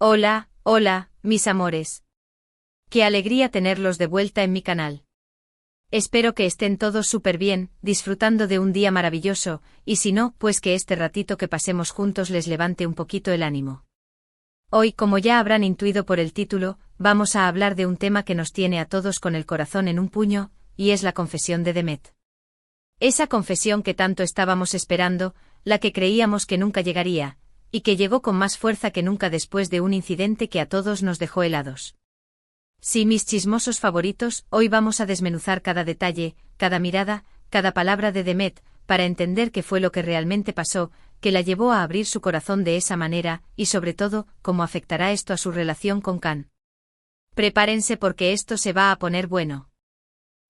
Hola, hola, mis amores. Qué alegría tenerlos de vuelta en mi canal. Espero que estén todos súper bien, disfrutando de un día maravilloso, y si no, pues que este ratito que pasemos juntos les levante un poquito el ánimo. Hoy, como ya habrán intuido por el título, vamos a hablar de un tema que nos tiene a todos con el corazón en un puño, y es la confesión de Demet. Esa confesión que tanto estábamos esperando, la que creíamos que nunca llegaría, y que llegó con más fuerza que nunca después de un incidente que a todos nos dejó helados. Sí, mis chismosos favoritos, hoy vamos a desmenuzar cada detalle, cada mirada, cada palabra de Demet, para entender qué fue lo que realmente pasó, que la llevó a abrir su corazón de esa manera, y sobre todo, cómo afectará esto a su relación con Can. Prepárense porque esto se va a poner bueno.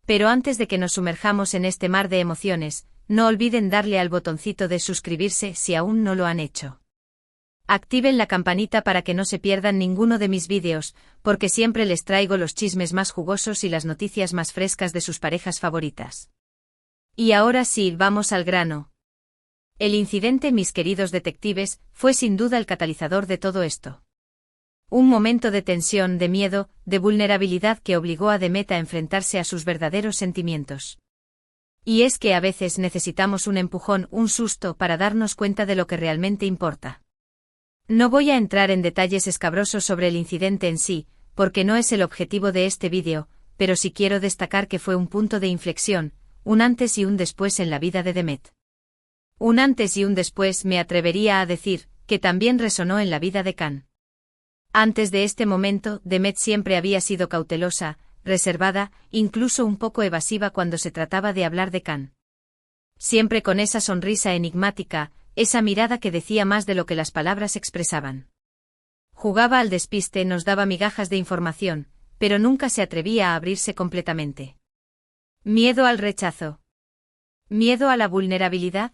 Pero antes de que nos sumerjamos en este mar de emociones, no olviden darle al botoncito de suscribirse si aún no lo han hecho. Activen la campanita para que no se pierdan ninguno de mis vídeos, porque siempre les traigo los chismes más jugosos y las noticias más frescas de sus parejas favoritas. Y ahora sí, vamos al grano. El incidente, mis queridos detectives, fue sin duda el catalizador de todo esto. Un momento de tensión, de miedo, de vulnerabilidad que obligó a Demet a enfrentarse a sus verdaderos sentimientos. Y es que a veces necesitamos un empujón, un susto para darnos cuenta de lo que realmente importa. No voy a entrar en detalles escabrosos sobre el incidente en sí, porque no es el objetivo de este vídeo, pero sí quiero destacar que fue un punto de inflexión, un antes y un después en la vida de Demet. Un antes y un después, me atrevería a decir, que también resonó en la vida de Can. Antes de este momento, Demet siempre había sido cautelosa, reservada, incluso un poco evasiva cuando se trataba de hablar de Can. Siempre con esa sonrisa enigmática, esa mirada que decía más de lo que las palabras expresaban. Jugaba al despiste, nos daba migajas de información, pero nunca se atrevía a abrirse completamente. ¿Miedo al rechazo? ¿Miedo a la vulnerabilidad?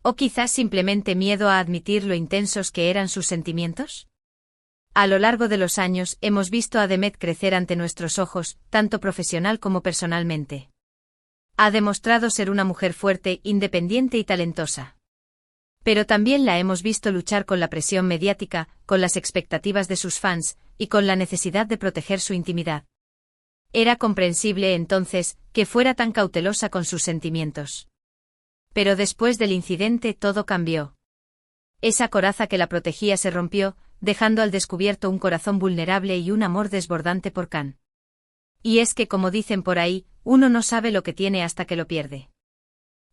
¿O quizás simplemente miedo a admitir lo intensos que eran sus sentimientos? A lo largo de los años hemos visto a Demet crecer ante nuestros ojos, tanto profesional como personalmente. Ha demostrado ser una mujer fuerte, independiente y talentosa. Pero también la hemos visto luchar con la presión mediática, con las expectativas de sus fans, y con la necesidad de proteger su intimidad. Era comprensible entonces que fuera tan cautelosa con sus sentimientos. Pero después del incidente todo cambió. Esa coraza que la protegía se rompió, dejando al descubierto un corazón vulnerable y un amor desbordante por Can. Y es que, como dicen por ahí, uno no sabe lo que tiene hasta que lo pierde.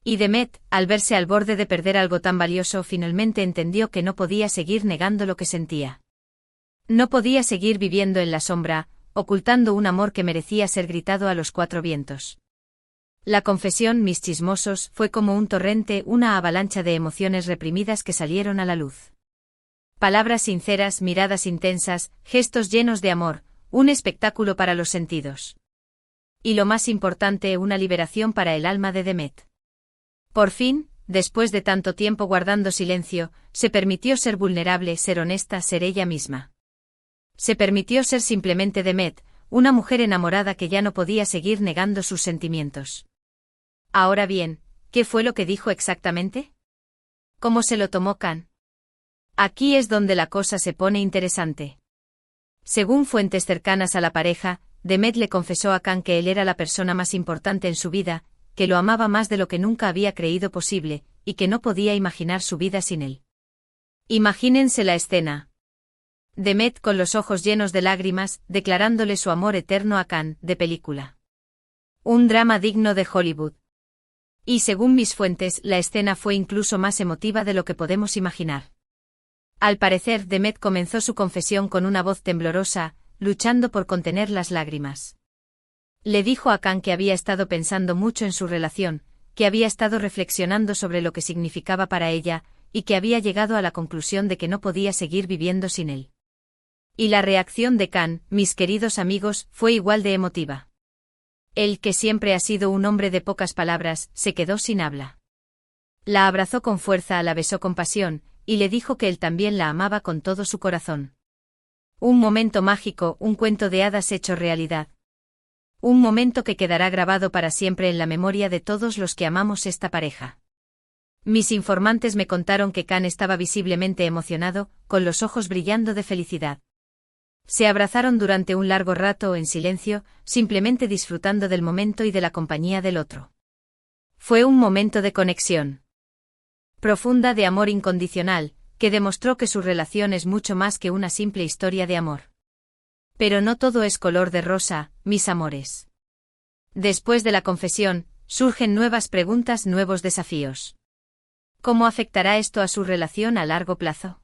Y Demet, al verse al borde de perder algo tan valioso, finalmente entendió que no podía seguir negando lo que sentía. No podía seguir viviendo en la sombra, ocultando un amor que merecía ser gritado a los cuatro vientos. La confesión, mis chismosos, fue como un torrente, una avalancha de emociones reprimidas que salieron a la luz. Palabras sinceras, miradas intensas, gestos llenos de amor, un espectáculo para los sentidos. Y lo más importante, una liberación para el alma de Demet. Por fin, después de tanto tiempo guardando silencio, se permitió ser vulnerable, ser honesta, ser ella misma. Se permitió ser simplemente Demet, una mujer enamorada que ya no podía seguir negando sus sentimientos. Ahora bien, ¿qué fue lo que dijo exactamente? ¿Cómo se lo tomó Can? Aquí es donde la cosa se pone interesante. Según fuentes cercanas a la pareja, Demet le confesó a Can que él era la persona más importante en su vida, que lo amaba más de lo que nunca había creído posible, y que no podía imaginar su vida sin él. Imagínense la escena. Demet con los ojos llenos de lágrimas, declarándole su amor eterno a Can, de película. Un drama digno de Hollywood. Y según mis fuentes, la escena fue incluso más emotiva de lo que podemos imaginar. Al parecer, Demet comenzó su confesión con una voz temblorosa, luchando por contener las lágrimas. Le dijo a Can que había estado pensando mucho en su relación, que había estado reflexionando sobre lo que significaba para ella, y que había llegado a la conclusión de que no podía seguir viviendo sin él. Y la reacción de Can, mis queridos amigos, fue igual de emotiva. Él, que siempre ha sido un hombre de pocas palabras, se quedó sin habla. La abrazó con fuerza, la besó con pasión, y le dijo que él también la amaba con todo su corazón. Un momento mágico, un cuento de hadas hecho realidad. Un momento que quedará grabado para siempre en la memoria de todos los que amamos esta pareja. Mis informantes me contaron que Can estaba visiblemente emocionado, con los ojos brillando de felicidad. Se abrazaron durante un largo rato en silencio, simplemente disfrutando del momento y de la compañía del otro. Fue un momento de conexión profunda de amor incondicional, que demostró que su relación es mucho más que una simple historia de amor. Pero no todo es color de rosa, mis amores. Después de la confesión, surgen nuevas preguntas, nuevos desafíos. ¿Cómo afectará esto a su relación a largo plazo?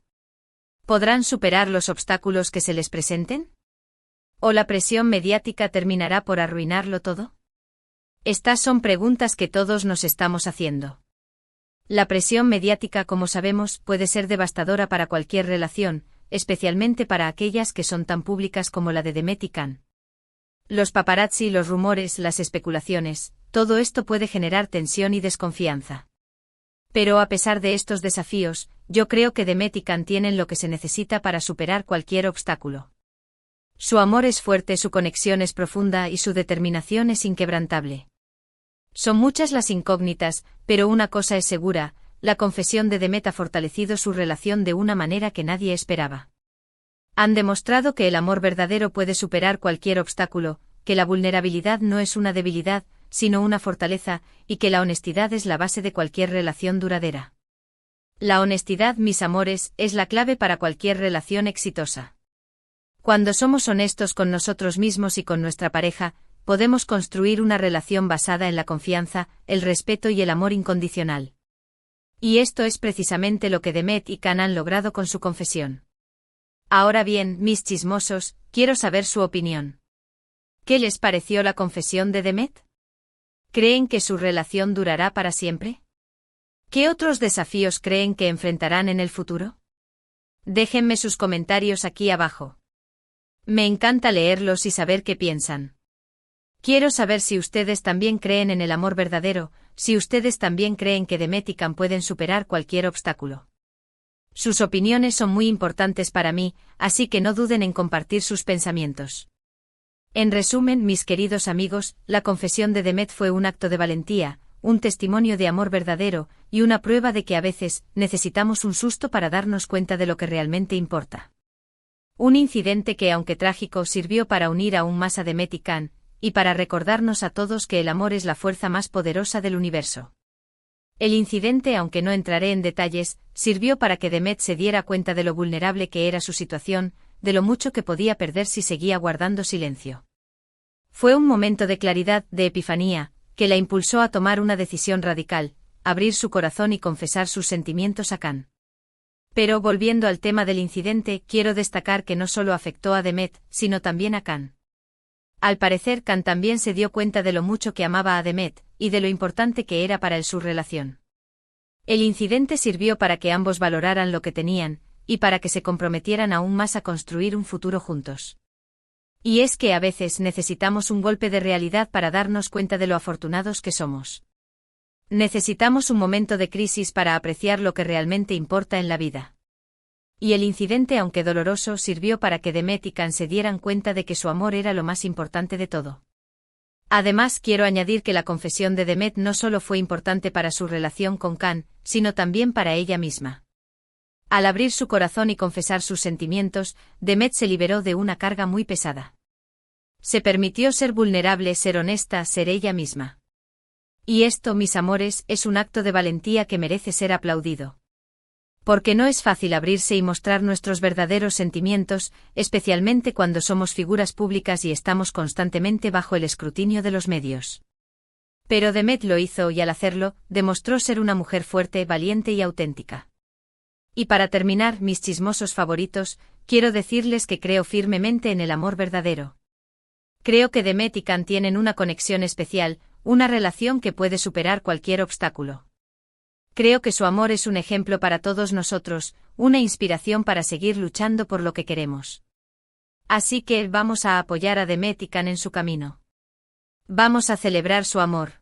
¿Podrán superar los obstáculos que se les presenten? ¿O la presión mediática terminará por arruinarlo todo? Estas son preguntas que todos nos estamos haciendo. La presión mediática, como sabemos, puede ser devastadora para cualquier relación, especialmente para aquellas que son tan públicas como la de Demet y Can. Los paparazzi, los rumores, las especulaciones, todo esto puede generar tensión y desconfianza. Pero a pesar de estos desafíos, yo creo que Demet y Can tienen lo que se necesita para superar cualquier obstáculo. Su amor es fuerte, su conexión es profunda y su determinación es inquebrantable. Son muchas las incógnitas, pero una cosa es segura, la confesión de Demet ha fortalecido su relación de una manera que nadie esperaba. Han demostrado que el amor verdadero puede superar cualquier obstáculo, que la vulnerabilidad no es una debilidad, sino una fortaleza, y que la honestidad es la base de cualquier relación duradera. La honestidad, mis amores, es la clave para cualquier relación exitosa. Cuando somos honestos con nosotros mismos y con nuestra pareja, podemos construir una relación basada en la confianza, el respeto y el amor incondicional. Y esto es precisamente lo que Demet y Can han logrado con su confesión. Ahora bien, mis chismosos, quiero saber su opinión. ¿Qué les pareció la confesión de Demet? ¿Creen que su relación durará para siempre? ¿Qué otros desafíos creen que enfrentarán en el futuro? Déjenme sus comentarios aquí abajo. Me encanta leerlos y saber qué piensan. Quiero saber si ustedes también creen en el amor verdadero, si ustedes también creen que Demet y Can pueden superar cualquier obstáculo. Sus opiniones son muy importantes para mí, así que no duden en compartir sus pensamientos. En resumen, mis queridos amigos, la confesión de Demet fue un acto de valentía, un testimonio de amor verdadero, y una prueba de que a veces necesitamos un susto para darnos cuenta de lo que realmente importa. Un incidente que, aunque trágico, sirvió para unir aún más a Demet y Can, y para recordarnos a todos que el amor es la fuerza más poderosa del universo. El incidente, aunque no entraré en detalles, sirvió para que Demet se diera cuenta de lo vulnerable que era su situación, de lo mucho que podía perder si seguía guardando silencio. Fue un momento de claridad, de epifanía, que la impulsó a tomar una decisión radical, abrir su corazón y confesar sus sentimientos a Can. Pero volviendo al tema del incidente, quiero destacar que no solo afectó a Demet, sino también a Can. Al parecer, Can también se dio cuenta de lo mucho que amaba a Demet, y de lo importante que era para él su relación. El incidente sirvió para que ambos valoraran lo que tenían, y para que se comprometieran aún más a construir un futuro juntos. Y es que a veces necesitamos un golpe de realidad para darnos cuenta de lo afortunados que somos. Necesitamos un momento de crisis para apreciar lo que realmente importa en la vida. Y el incidente, aunque doloroso, sirvió para que Demet y Can se dieran cuenta de que su amor era lo más importante de todo. Además, quiero añadir que la confesión de Demet no solo fue importante para su relación con Can, sino también para ella misma. Al abrir su corazón y confesar sus sentimientos, Demet se liberó de una carga muy pesada. Se permitió ser vulnerable, ser honesta, ser ella misma. Y esto, mis amores, es un acto de valentía que merece ser aplaudido. Porque no es fácil abrirse y mostrar nuestros verdaderos sentimientos, especialmente cuando somos figuras públicas y estamos constantemente bajo el escrutinio de los medios. Pero Demet lo hizo y al hacerlo, demostró ser una mujer fuerte, valiente y auténtica. Y para terminar, mis chismosos favoritos, quiero decirles que creo firmemente en el amor verdadero. Creo que Demet y Can tienen una conexión especial, una relación que puede superar cualquier obstáculo. Creo que su amor es un ejemplo para todos nosotros, una inspiración para seguir luchando por lo que queremos. Así que vamos a apoyar a Demet y Can en su camino. Vamos a celebrar su amor.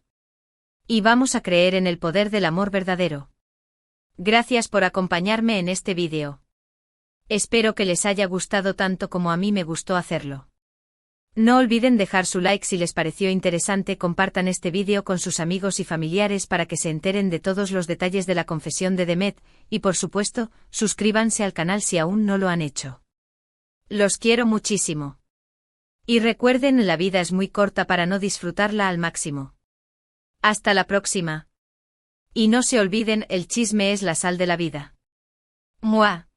Y vamos a creer en el poder del amor verdadero. Gracias por acompañarme en este vídeo. Espero que les haya gustado tanto como a mí me gustó hacerlo. No olviden dejar su like si les pareció interesante, compartan este vídeo con sus amigos y familiares para que se enteren de todos los detalles de la confesión de Demet, y por supuesto, suscríbanse al canal si aún no lo han hecho. Los quiero muchísimo. Y recuerden, la vida es muy corta para no disfrutarla al máximo. Hasta la próxima. Y no se olviden, el chisme es la sal de la vida. ¡Mua!